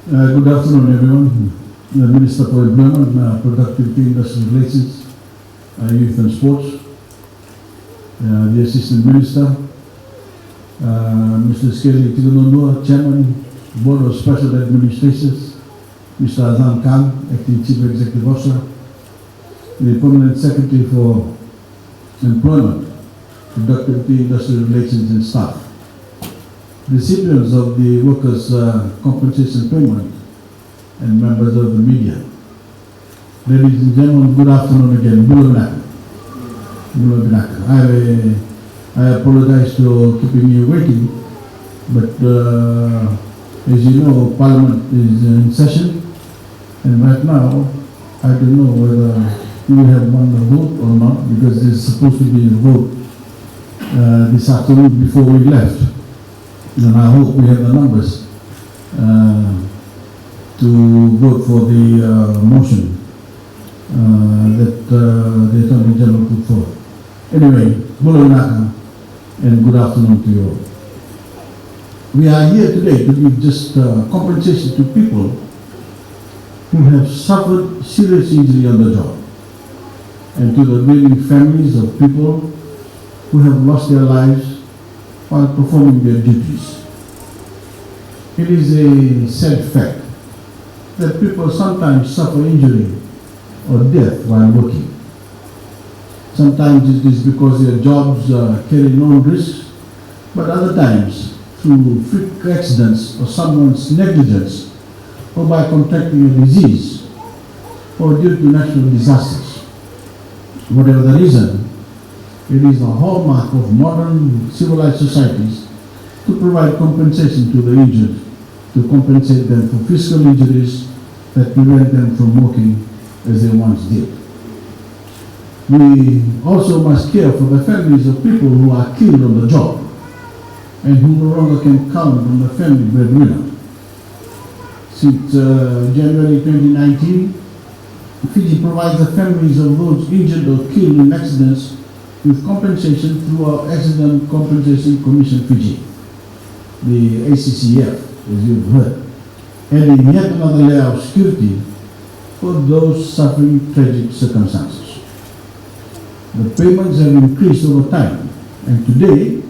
Good afternoon, everyone. The Minister for Employment, Productivity, Industrial Relations, Youth and Sports, the Assistant Minister, Mr. Skelly Tigunondua, Chairman, Board of Special Administrators, Mr. Azam Khan, Acting Chief Executive Officer, the Permanent Secretary for Employment, Productivity, Industrial Relations and Staff, recipients of the workers' compensation payment, and members of the media. Ladies and gentlemen, good afternoon again. I apologize for keeping you waiting, but as you know, Parliament is in session, and right now, I don't know whether we have won the vote or not, because there's supposed to be a vote this afternoon before we left. And I hope we have the numbers to vote for the motion that the Attorney General put forward. Anyway, and good afternoon to you all. We are here today to give just compensation to people who have suffered serious injury on the job, and to the grieving families of people who have lost their lives while performing their duties. It is a sad fact that people sometimes suffer injury or death while working. Sometimes it is because their jobs carry known risks, but other times through freak accidents or someone's negligence, or by contracting a disease, or due to natural disasters. Whatever the reason, it is a hallmark of modern civilized societies to provide compensation to the injured, to compensate them for physical injuries that prevent them from working as they once did. We also must care for the families of people who are killed on the job and who no longer can count on the family breadwinner. Since January 2019, Fiji provides the families of those injured or killed in accidents with compensation through our Accident Compensation Commission Fiji, the ACCF, as you've heard, adding yet another layer of security for those suffering tragic circumstances. The payments have increased over time, and today,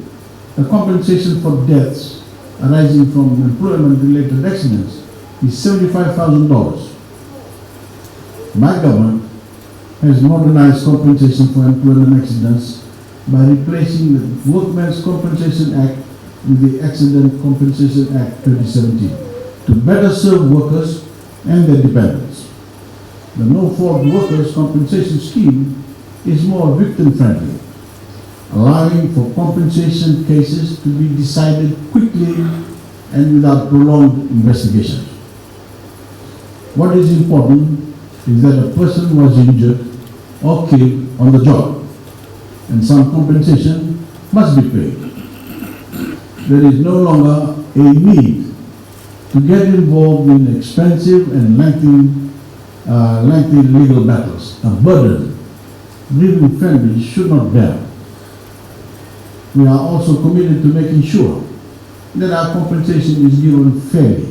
the compensation for deaths arising from employment-related accidents is $75,000. My government has modernized compensation for employment accidents by replacing the Workmen's Compensation Act with the Accident Compensation Act 2017 to better serve workers and their dependents. The No-Fault Workers' Compensation Scheme is more victim-friendly, allowing for compensation cases to be decided quickly and without prolonged investigations. What is important is that a person was injured or killed on the job, and some compensation must be paid. There is no longer a need to get involved in expensive and lengthy legal battles, a burden grieving families should not bear. We are also committed to making sure that our compensation is given fairly,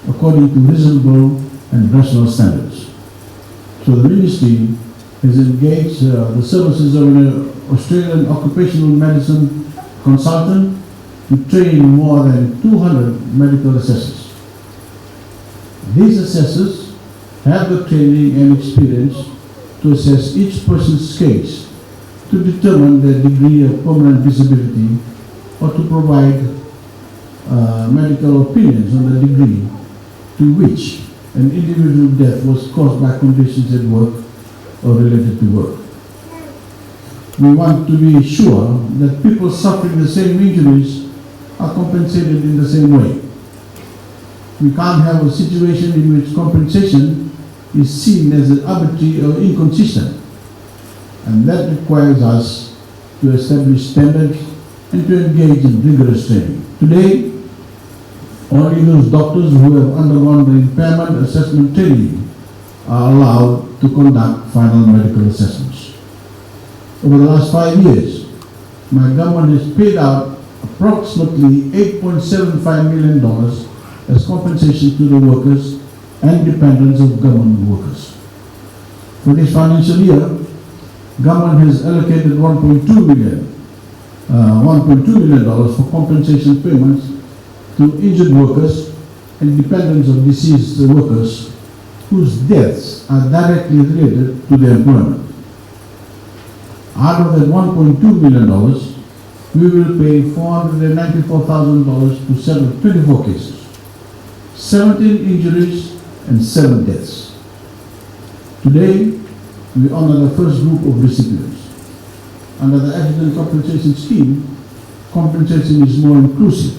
according to reasonable and rational standards. So the Ministry has engaged the services of an Australian occupational medicine consultant to train more than 200 medical assessors. These assessors have the training and experience to assess each person's case to determine their degree of permanent disability or to provide medical opinions on the degree to which an individual death was caused by conditions at work or related to work. We want to be sure that people suffering the same injuries are compensated in the same way. We can't have a situation in which compensation is seen as arbitrary or inconsistent, and that requires us to establish standards and to engage in rigorous training. Today, only those doctors who have undergone the impairment assessment training are allowed to conduct final medical assessments. Over the last 5 years, my government has paid out approximately $8.75 million as compensation to the workers and dependents of government workers. For this financial year, government has allocated $1.2 million for compensation payments to injured workers and dependents of deceased workers whose deaths are directly related to their employment. Out of that $1.2 million, we will pay $494,000 to settle 24 cases, 17 injuries and 7 deaths. Today, we honor the first group of recipients. Under the Accident Compensation Scheme, compensation is more inclusive,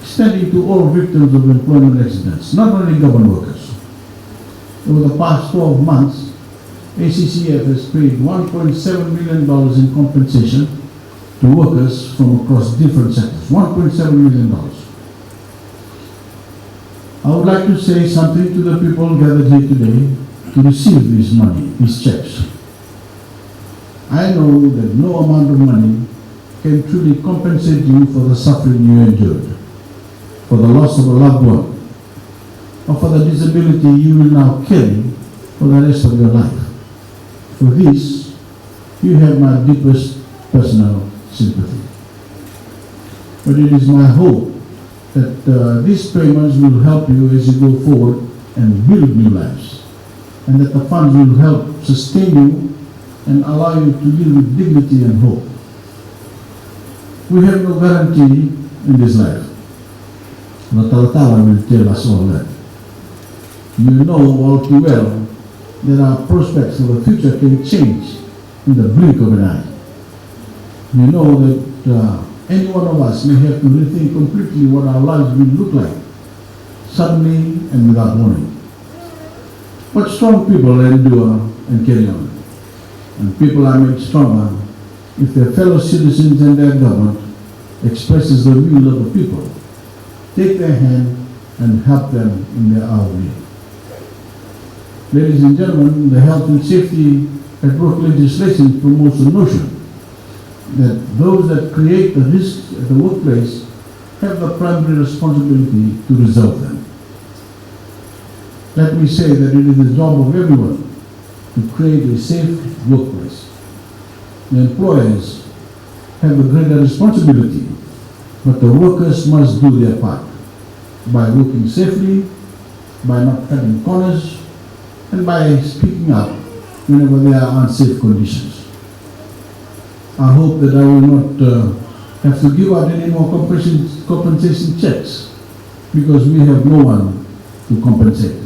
extending to all victims of employment accidents, not only government workers. Over the past 12 months, ACCF has paid $1.7 million in compensation to workers from across different sectors. $1.7 million. I would like to say something to the people gathered here today to receive this money, these checks. I know that no amount of money can truly compensate you for the suffering you endured, for the loss of a loved one, or for the disability you will now carry for the rest of your life. For this, you have my deepest personal sympathy. But it is my hope that these payments will help you as you go forward and build new lives, and that the funds will help sustain you and allow you to live with dignity and hope. We have no guarantee in this life. Natala will tell us all that. You know all too well that our prospects for the future can change in the blink of an eye. You know that any one of us may have to rethink completely what our lives will look like, suddenly and without warning. But strong people endure and carry on. And people are made stronger if their fellow citizens and their government expresses the will of the people, take their hand and help them in their hour of need. Ladies and gentlemen, the health and safety at work legislation promotes the notion that those that create the risks at the workplace have the primary responsibility to resolve them. Let me say that it is the job of everyone to create a safe workplace. The employers have a greater responsibility, but the workers must do their part by working safely, by not cutting corners, and by speaking up whenever there are unsafe conditions. I hope that I will not have to give out any more compensation checks because we have no one to compensate.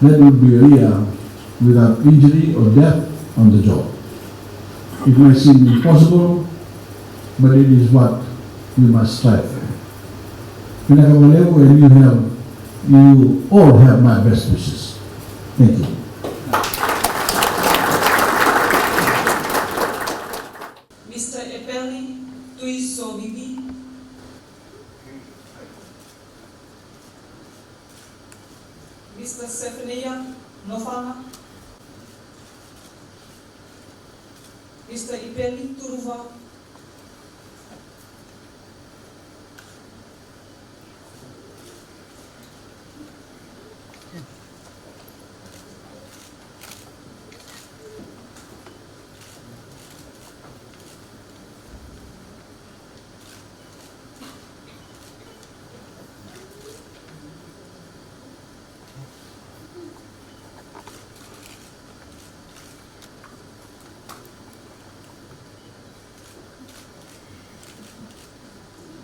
That would be a year without injury or death on the job. It may seem impossible, but it is what we must strive for. And you all have my best wishes. Thank you. Mr. Epeli Tuiso Bibi, Mr. Sefania Nofana, Mr. Epeli Turuva,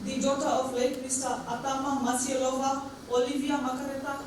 the daughter of late Mr. Atama Masielova, Olivia Makareta,